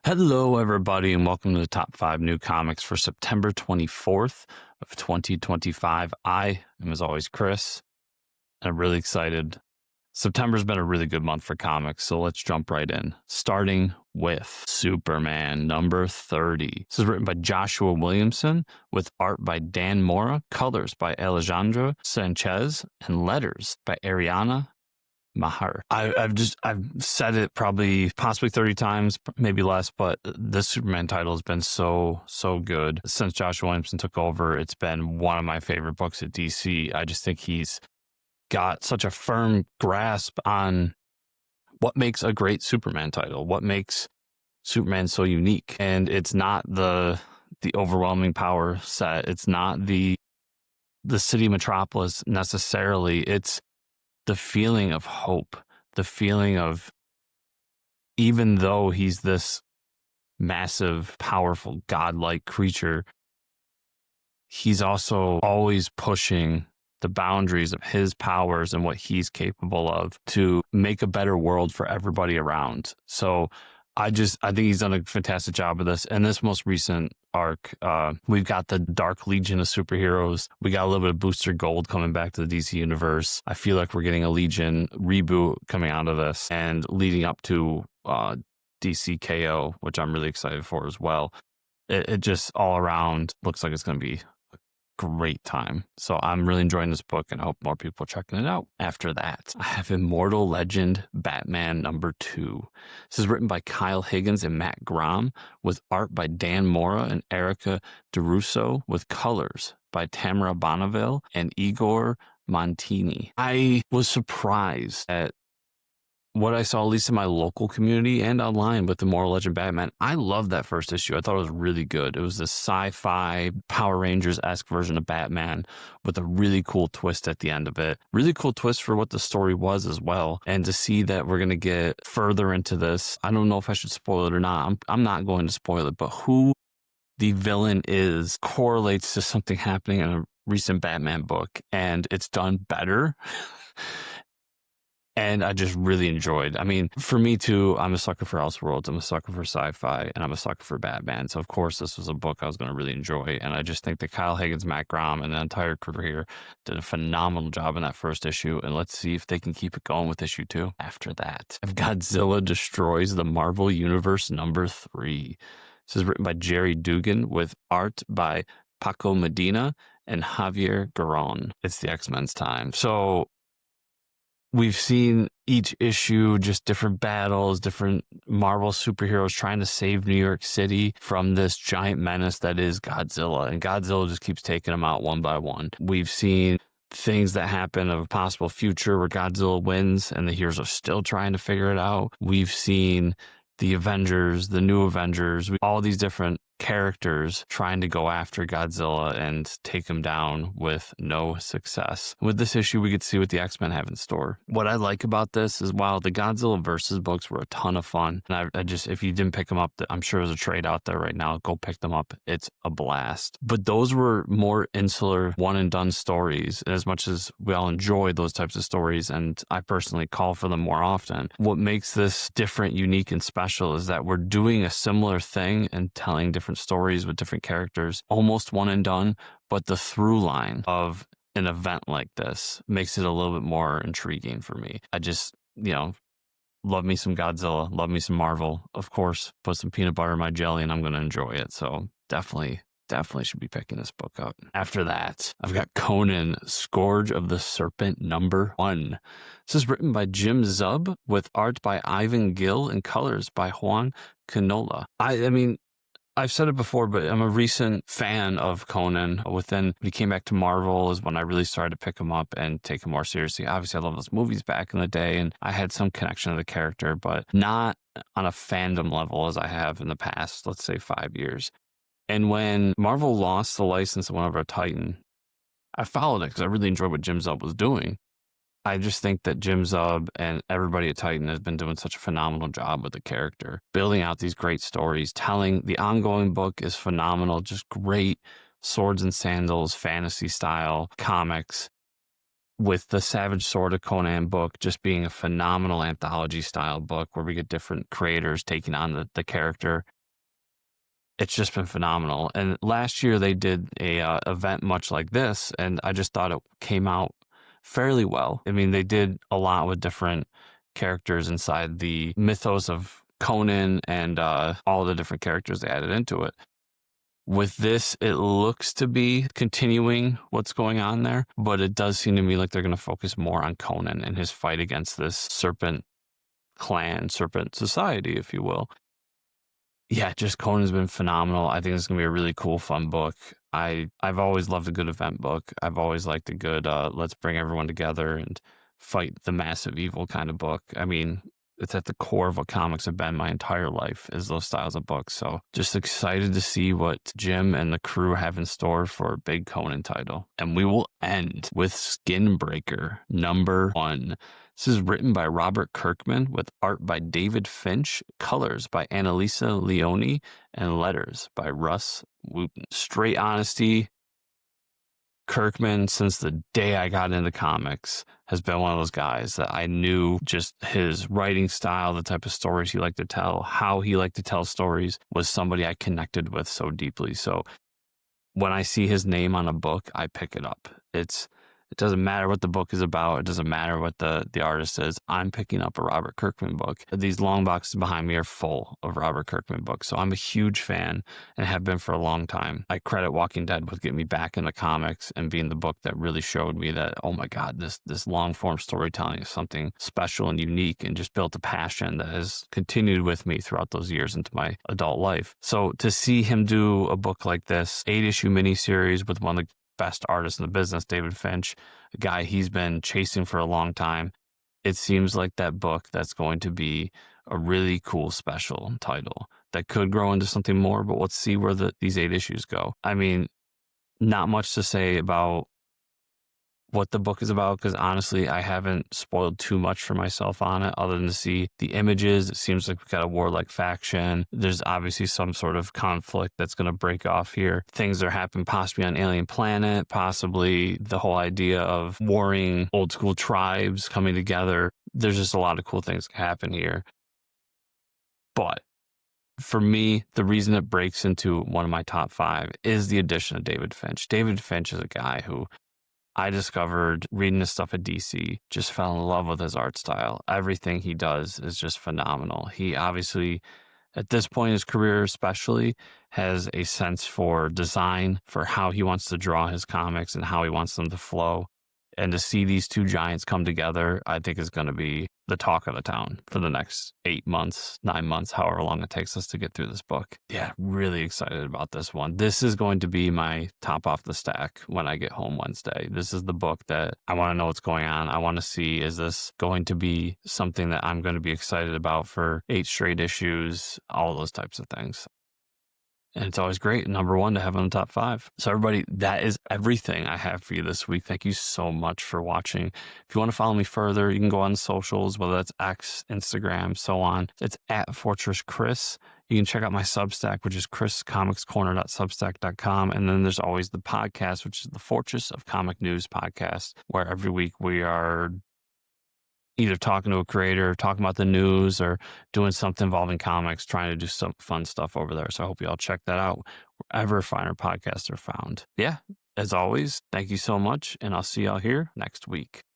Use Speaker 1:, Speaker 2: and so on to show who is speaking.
Speaker 1: Hello, everybody, and welcome to the top 5 new comics for September 24th of 2025. I am, as always, Chris, and I'm really excited. September's been a really good month for comics, so let's jump right in. Starting with Superman number 30. This is written by Joshua Williamson, with art by Dan Mora, colors by Alejandro Sanchez, and letters by Ariana Maher. I've said it possibly 30 times, maybe less, but this Superman title has been so good since Joshua Williamson took over. It's been one of my favorite books at DC. I just think he's got such a firm grasp on what makes a great Superman title, what makes Superman so unique. And it's not the overwhelming power set. It's not the city metropolis necessarily. It's the feeling of hope, the feeling of, even though he's this massive, powerful, godlike creature, he's also always pushing the boundaries of his powers and what he's capable of to make a better world for everybody around. So I think he's done a fantastic job of this. In this most recent arc, we've got the Dark Legion of superheroes. We got a little bit of Booster Gold coming back to the DC universe. I feel like we're getting a Legion reboot coming out of this and leading up to DC KO, which I'm really excited for as well. It just all around looks like it's going to be great time. So I'm really enjoying this book, and I hope more people are checking it out. After that, I have Immortal Legend Batman number 2. This is written by Kyle Higgins and Matt Gromm, with art by Dan Mora and Erica DeRusso, with colors by Tamra Bonvillain and Igor Monti. I was surprised at what I saw, at least in my local community and online, with the Immortal Legend Batman. I loved that first issue. I thought it was really good. It was this sci-fi Power Rangers-esque version of Batman with a really cool twist at the end of it. Really cool twist for what the story was as well. And to see that we're going to get further into this, I don't know if I should spoil it or not. I'm not going to spoil it, but who the villain is correlates to something happening in a recent Batman book, and it's done better. And I just really enjoyed. I mean, for me too, I'm a sucker for Elseworlds, I'm a sucker for sci-fi, and I'm a sucker for Batman. So of course this was a book I was going to really enjoy. And I just think that Kyle Higgins, Matt Gromm, and the entire crew here did a phenomenal job in that first issue. And let's see if they can keep it going with issue 2. After that, I've Godzilla Destroys the Marvel Universe number 3. This is written by Jerry Dugan, with art by Paco Medina and Javier Garron. It's the X-Men's time. So we've seen each issue, just different battles, different Marvel superheroes trying to save New York City from this giant menace that is Godzilla. And Godzilla just keeps taking them out one by one. We've seen things that happen of a possible future where Godzilla wins and the heroes are still trying to figure it out. We've seen the Avengers, the new Avengers, all these different characters trying to go after Godzilla and take him down with no success. With this issue, we get to see what the X-Men have in store. What I like about this is, while the Godzilla versus books were a ton of fun, and I just, if you didn't pick them up, I'm sure there's a trade out there right now. Go pick them up. It's a blast. But those were more insular, one and done stories. And as much as we all enjoy those types of stories, and I personally call for them more often, what makes this different, unique, and special is that we're doing a similar thing and telling different stories with different characters, almost one and done, but the through line of an event like this makes it a little bit more intriguing for me. I just, love me some Godzilla, love me some Marvel. Of course, put some peanut butter in my jelly and I'm going to enjoy it. So definitely should be picking this book up. After that, I've got Conan, Scourge of the Serpent number 1. This is written by Jim Zub, with art by Ivan Gill and colors by Juan Canola. I mean, I've said it before, but I'm a recent fan of Conan. When he came back to Marvel is when I really started to pick him up and take him more seriously. Obviously, I love those movies back in the day, and I had some connection to the character, but not on a fandom level as I have in the past, let's say 5 years. And when Marvel lost the license and went over to Titan, I followed it because I really enjoyed what Jim Zub was doing. I just think that Jim Zub and everybody at Titan has been doing such a phenomenal job with the character, building out these great stories, telling. The ongoing book is phenomenal, just great swords and sandals, fantasy style comics, with the Savage Sword of Conan book just being a phenomenal anthology style book where we get different creators taking on the character. it's just been phenomenal. And last year they did a event much like this, and I just thought it came out fairly well. I mean, they did a lot with different characters inside the mythos of Conan and all the different characters they added into it. With this, it looks to be continuing what's going on there, but it does seem to me like they're going to focus more on Conan and his fight against this serpent clan, serpent society, if you will. Yeah, just Conan's been phenomenal. I think it's gonna be a really cool, fun book. I've always loved a good event book. I've always liked a good let's bring everyone together and fight the massive evil kind of book. I mean, it's at the core of what comics have been my entire life, is those styles of books. So just excited to see what Jim and the crew have in store for a big Conan title. And we will end with Skinbreaker #1. This is written by Robert Kirkman with art by David Finch, colors by Annalisa Leone, and letters by Russ Wooten. Straight honesty, Kirkman, since the day I got into comics, has been one of those guys that I knew just his writing style, the type of stories he liked to tell, how he liked to tell stories, was somebody I connected with so deeply. So when I see his name on a book, I pick it up. It doesn't matter what the book is about. It doesn't matter what the artist is. I'm picking up a Robert Kirkman book. These long boxes behind me are full of Robert Kirkman books. So I'm a huge fan and have been for a long time. I credit Walking Dead with getting me back into comics and being the book that really showed me that, oh my God, this long form storytelling is something special and unique, and just built a passion that has continued with me throughout those years into my adult life. So to see him do a book like this, 8-issue miniseries with one of the best artist in the business, David Finch, a guy he's been chasing for a long time. It seems like that book that's going to be a really cool special title that could grow into something more, but let's see where these 8 issues go. I mean, not much to say about what the book is about, because honestly, I haven't spoiled too much for myself on it other than to see the images. It seems like we've got a warlike faction. There's obviously some sort of conflict that's going to break off here. Things that happen possibly on alien planet, possibly the whole idea of warring old school tribes coming together. There's just a lot of cool things that happen here. But for me, the reason it breaks into one of my top 5 is the addition of David Finch. David Finch is a guy who I discovered reading his stuff at DC, just fell in love with his art style. Everything he does is just phenomenal. He obviously, at this point in his career especially, has a sense for design, for how he wants to draw his comics and how he wants them to flow. And to see these two giants come together, I think is going to be the talk of the town for the next 8 months, 9 months, however long it takes us to get through this book. Yeah, really excited about this one. This is going to be my top off the stack when I get home Wednesday. This is the book that I want to know what's going on. I want to see, is this going to be something that I'm going to be excited about for 8 straight issues, all those types of things. And it's always great, #1 to have on the top 5. So everybody, that is everything I have for you this week. Thank you so much for watching. If you want to follow me further, you can go on socials, whether that's X, Instagram, so on. It's at Fortress Chris. You can check out my Substack, which is chriscomicscorner.substack.com. And then there's always the podcast, which is the Fortress of Comic News podcast, where every week we are either talking to a creator, talking about the news, or doing something involving comics, trying to do some fun stuff over there. So I hope you all check that out wherever finer podcasts are found. Yeah, as always, thank you so much, and I'll see y'all here next week.